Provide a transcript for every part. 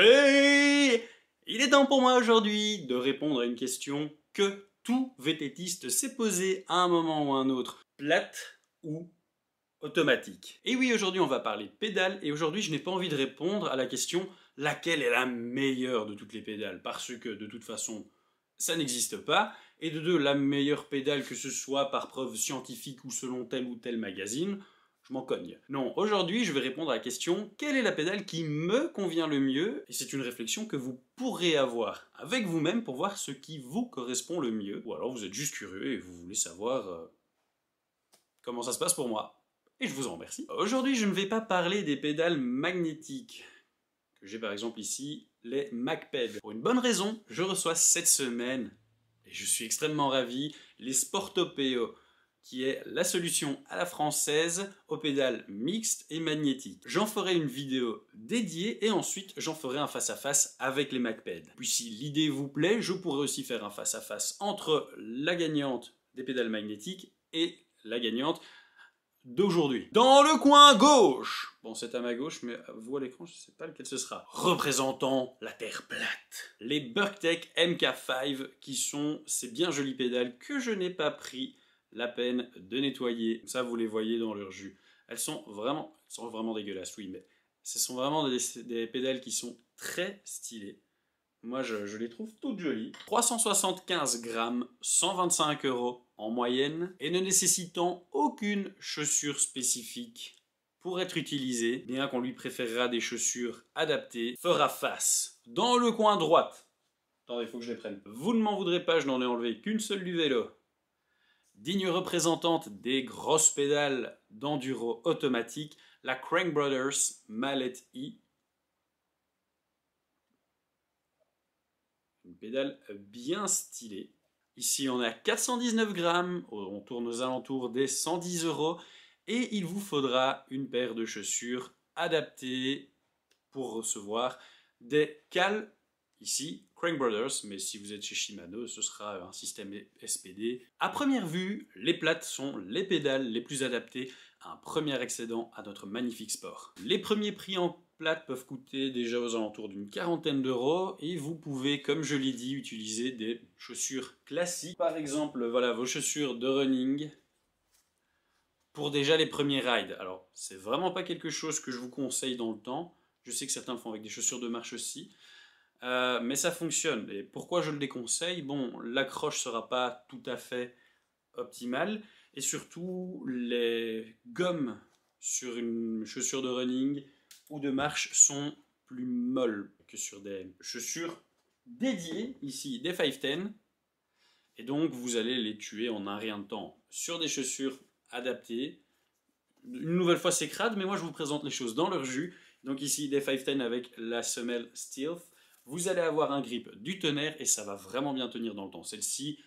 Hey! Il est temps pour moi aujourd'hui de répondre à une question que tout VTTiste s'est posée à un moment ou à un autre. Plate ou automatique? Et oui, aujourd'hui on va parler pédales et aujourd'hui je n'ai pas envie de répondre à la question laquelle est la meilleure de toutes les pédales parce que de toute façon ça n'existe pas et de deux, la meilleure pédale que ce soit par preuve scientifique ou selon tel ou tel magazine, je m'en cogne. Non, aujourd'hui je vais répondre à la question quelle est la pédale qui me convient le mieux, et c'est une réflexion que vous pourrez avoir avec vous-même pour voir ce qui vous correspond le mieux, ou alors vous êtes juste curieux et vous voulez savoir comment ça se passe pour moi. Et je vous en remercie. Aujourd'hui je ne vais pas parler des pédales magnétiques, que j'ai par exemple ici, les MacPed. Pour une bonne raison, je reçois cette semaine, et je suis extrêmement ravi, les Sportopeo, qui est la solution à la française aux pédales mixtes et magnétiques. J'en ferai une vidéo dédiée et ensuite j'en ferai un face-à-face avec les MacPed. Puis si l'idée vous plaît, je pourrais aussi faire un face-à-face entre la gagnante des pédales magnétiques et la gagnante d'aujourd'hui. Dans le coin gauche, bon c'est à ma gauche, mais vous à l'écran, je ne sais pas lequel ce sera, représentant la Terre plate, les Burktech MK5, qui sont ces bien jolies pédales que je n'ai pas pris la peine de nettoyer. Ça, vous les voyez dans leur jus. Elles sont vraiment dégueulasses, oui, mais ce sont vraiment des pédales qui sont très stylées. Moi, je les trouve toutes jolies. 375 grammes, 125 € en moyenne, et ne nécessitant aucune chaussure spécifique pour être utilisée, bien qu'on lui préférera des chaussures adaptées, fera face. Dans le coin droite, attendez, il faut que je les prenne. Vous ne m'en voudrez pas, je n'en ai enlevé qu'une seule du vélo. Digne représentante des grosses pédales d'enduro automatique, la Crank Brothers Mallet E. Une pédale bien stylée. Ici on a 419 grammes, on tourne aux alentours des 110 € et il vous faudra une paire de chaussures adaptées pour recevoir des cales. Ici, Crank Brothers, mais si vous êtes chez Shimano, ce sera un système SPD. À première vue, les plates sont les pédales les plus adaptées à un premier excédent à notre magnifique sport. Les premiers prix en plates peuvent coûter déjà aux alentours d'une quarantaine d'euros et vous pouvez, comme je l'ai dit, utiliser des chaussures classiques. Par exemple, voilà vos chaussures de running pour déjà les premiers rides. Alors, c'est vraiment pas quelque chose que je vous conseille dans le temps. Je sais que certains le font avec des chaussures de marche aussi. Mais ça fonctionne. Et pourquoi je le déconseille? Bon, l'accroche sera pas tout à fait optimale. Et surtout, les gommes sur une chaussure de running ou de marche sont plus molles que sur des chaussures dédiées, ici des 510. Et donc, vous allez les tuer en un rien de temps. Sur des chaussures adaptées, une nouvelle fois c'est crade, mais moi je vous présente les choses dans leur jus. Donc ici, des 510 avec la semelle Stealth. Vous allez avoir un grip du tonnerre et ça va vraiment bien tenir dans le temps. Celles-ci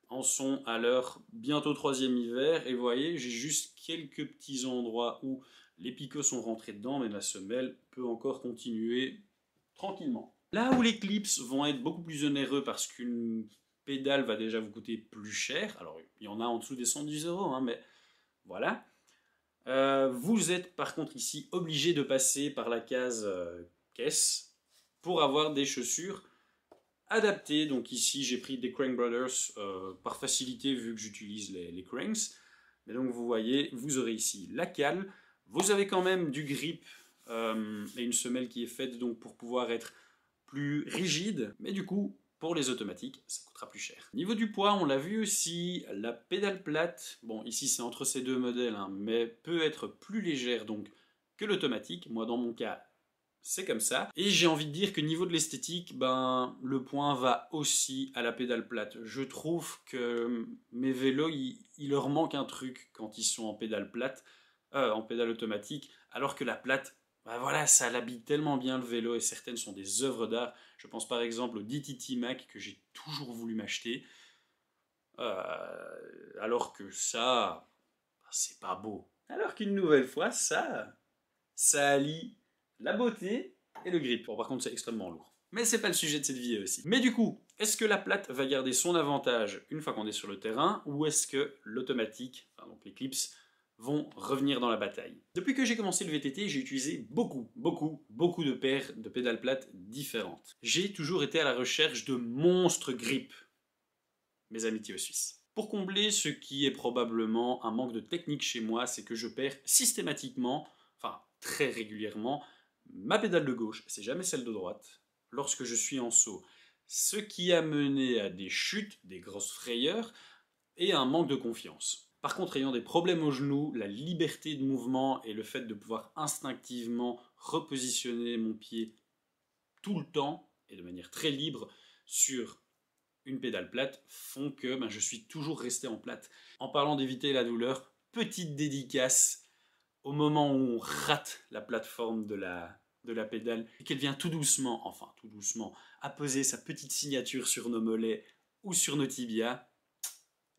en sont à leur bientôt 3e hiver. Et vous voyez, j'ai juste quelques petits endroits où les picots sont rentrés dedans, mais la semelle peut encore continuer tranquillement. Là où les clips vont être beaucoup plus onéreux parce qu'une pédale va déjà vous coûter plus cher. Alors, il y en a en dessous des 110 €, hein, mais voilà. Vous êtes par contre ici obligé de passer par la case caisse pour avoir des chaussures adaptées. Donc ici j'ai pris des Crank Brothers par facilité vu que j'utilise les Cranks. Mais donc vous voyez, vous aurez ici la cale. Vous avez quand même du grip et une semelle qui est faite donc pour pouvoir être plus rigide. Mais du coup, pour les automatiques, ça coûtera plus cher. Niveau du poids, on l'a vu aussi, la pédale plate, bon ici c'est entre ces deux modèles, hein, mais peut être plus légère donc que l'automatique. Moi dans mon cas, c'est comme ça. Et j'ai envie de dire que niveau de l'esthétique, ben, le point va aussi à la pédale plate. Je trouve que mes vélos, il leur manque un truc quand ils sont en pédale plate, en pédale automatique, alors que la plate, ben voilà, ça l'habille tellement bien le vélo et certaines sont des œuvres d'art. Je pense par exemple au DTT Mac que j'ai toujours voulu m'acheter, alors que ça, ben, c'est pas beau. Alors qu'une nouvelle fois, ça allie la beauté et le grip. Bon, par contre, c'est extrêmement lourd. Mais c'est pas le sujet de cette vidéo aussi. Mais du coup, est-ce que la plate va garder son avantage une fois qu'on est sur le terrain, ou est-ce que l'automatique, enfin, donc les clips, vont revenir dans la bataille. Depuis que j'ai commencé le VTT, j'ai utilisé beaucoup de paires de pédales plates différentes. J'ai toujours été à la recherche de monstres grip. Mes amitiés aux Suisses. Pour combler ce qui est probablement un manque de technique chez moi, c'est que je perds systématiquement, enfin très régulièrement, ma pédale de gauche, c'est jamais celle de droite, lorsque je suis en saut. Ce qui a mené à des chutes, des grosses frayeurs et un manque de confiance. Par contre, ayant des problèmes aux genoux, la liberté de mouvement et le fait de pouvoir instinctivement repositionner mon pied tout le temps et de manière très libre sur une pédale plate font que je suis toujours resté en plate. En parlant d'éviter la douleur, petite dédicace au moment où on rate la plateforme de la pédale et qu'elle vient tout doucement, apposer sa petite signature sur nos mollets ou sur nos tibias.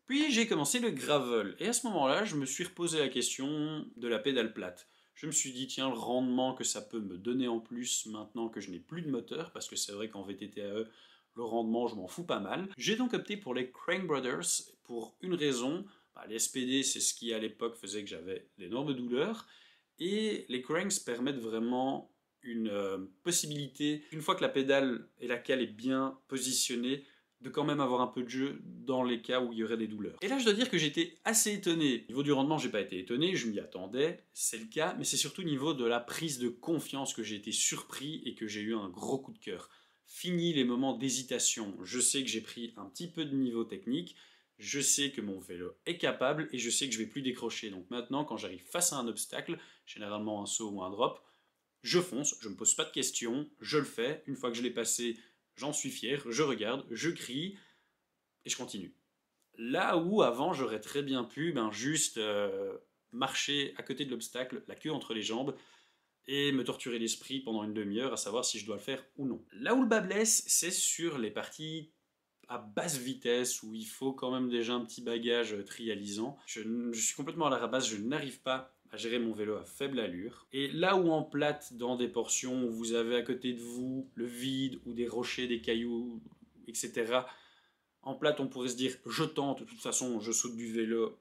Puis j'ai commencé le gravel et à ce moment-là, je me suis reposé la question de la pédale plate. Je me suis dit, tiens, le rendement que ça peut me donner en plus maintenant que je n'ai plus de moteur, parce que c'est vrai qu'en VTTAE, le rendement, je m'en fous pas mal. J'ai donc opté pour les Crank Brothers pour une raison. Les SPD, c'est ce qui à l'époque faisait que j'avais d'énormes douleurs. Et les Cranks permettent vraiment une possibilité, une fois que la pédale et la cale est bien positionnée, de quand même avoir un peu de jeu dans les cas où il y aurait des douleurs. Et là, je dois dire que j'étais assez étonné. Au niveau du rendement, j'ai pas été étonné, je m'y attendais, c'est le cas, mais c'est surtout au niveau de la prise de confiance que j'ai été surpris et que j'ai eu un gros coup de cœur. Fini les moments d'hésitation, je sais que j'ai pris un petit peu de niveau technique, je sais que mon vélo est capable et je sais que je vais plus décrocher. Donc maintenant, quand j'arrive face à un obstacle, généralement un saut ou un drop, je fonce, je me pose pas de questions, je le fais. Une fois que je l'ai passé, j'en suis fier, je regarde, je crie et je continue. Là où avant, j'aurais très bien pu juste marcher à côté de l'obstacle, la queue entre les jambes, et me torturer l'esprit pendant une demi-heure à savoir si je dois le faire ou non. Là où le bas blesse, c'est sur les parties à basse vitesse où il faut quand même déjà un petit bagage trialisant. Je suis complètement à la ramasse, je n'arrive pas à gérer mon vélo à faible allure. Et là où en plate, dans des portions où vous avez à côté de vous le vide ou des rochers, des cailloux, etc., en plate, on pourrait se dire je tente, de toute façon, je saute du vélo,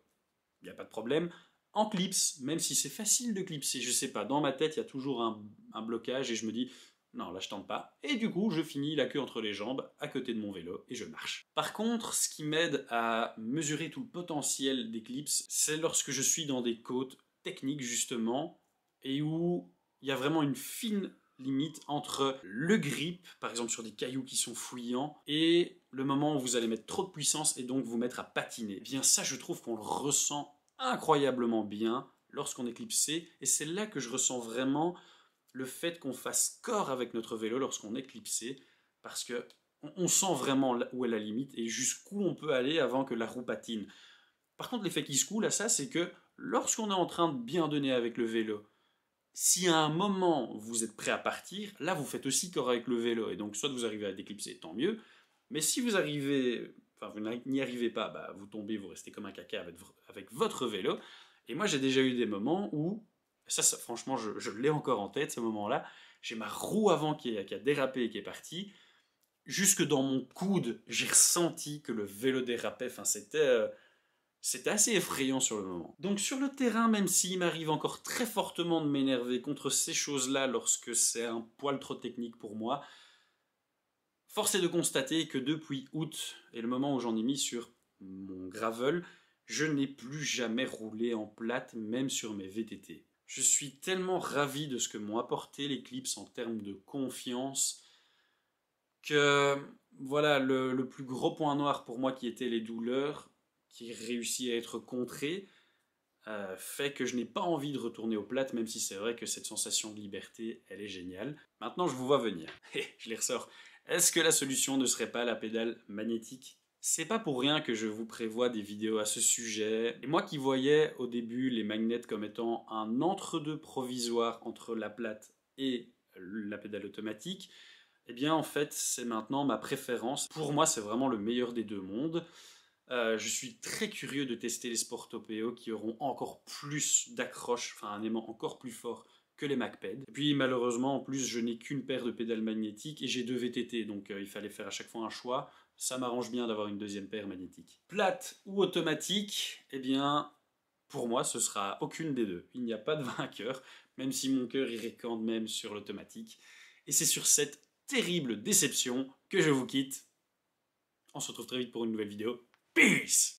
il n'y a pas de problème. En clips, même si c'est facile de clipser, je sais pas, dans ma tête, il y a toujours un blocage et je me dis non, là je tente pas. Et du coup, je finis la queue entre les jambes à côté de mon vélo et je marche. Par contre, ce qui m'aide à mesurer tout le potentiel des clips, c'est lorsque je suis dans des côtes techniques justement et où il y a vraiment une fine limite entre le grip, par exemple sur des cailloux qui sont fouillants, et le moment où vous allez mettre trop de puissance et donc vous mettre à patiner. Et bien ça, je trouve qu'on le ressent incroyablement bien lorsqu'on est clipsé, et c'est là que je ressens vraiment le fait qu'on fasse corps avec notre vélo lorsqu'on est clipsé, parce que on sent vraiment où est la limite et jusqu'où on peut aller avant que la roue patine. Par contre, l'effet qui se coule à ça, c'est que lorsqu'on est en train de bien donner avec le vélo, si à un moment vous êtes prêt à partir, là vous faites aussi corps avec le vélo, et donc soit vous arrivez à déclipser, tant mieux, mais si vous n'y arrivez pas, vous tombez, vous restez comme un caca avec votre vélo. Et moi j'ai déjà eu des moments où, ça franchement je l'ai encore en tête ce moment-là, j'ai ma roue avant qui a dérapé et qui est partie, jusque dans mon coude j'ai ressenti que le vélo dérapait, c'était assez effrayant sur le moment. Donc sur le terrain, même s'il m'arrive encore très fortement de m'énerver contre ces choses-là lorsque c'est un poil trop technique pour moi, force est de constater que depuis août et le moment où j'en ai mis sur mon gravel, je n'ai plus jamais roulé en plate, même sur mes VTT. Je suis tellement ravi de ce que m'ont apporté les clips en termes de confiance que voilà, le plus gros point noir pour moi qui était les douleurs, qui réussit à être contré, fait que je n'ai pas envie de retourner aux plates, même si c'est vrai que cette sensation de liberté, elle est géniale. Maintenant, je vous vois venir. Et je les ressors. Est-ce que la solution ne serait pas la pédale magnétique? C'est pas pour rien que je vous prévois des vidéos à ce sujet. Et moi qui voyais au début les magnets comme étant un entre-deux provisoire entre la plate et la pédale automatique, eh bien en fait c'est maintenant ma préférence. Pour moi c'est vraiment le meilleur des deux mondes. Je suis très curieux de tester les Sportopeo qui auront encore plus d'accroche, enfin un aimant encore plus fort que les MacPed. Et puis malheureusement en plus je n'ai qu'une paire de pédales magnétiques et j'ai deux VTT, donc il fallait faire à chaque fois un choix. Ça m'arrange bien d'avoir une deuxième paire magnétique. Plate ou automatique, eh bien pour moi, ce sera aucune des deux. Il n'y a pas de vainqueur, même si mon cœur irait quand même sur l'automatique. Et c'est sur cette terrible déception que je vous quitte. On se retrouve très vite pour une nouvelle vidéo. Peace!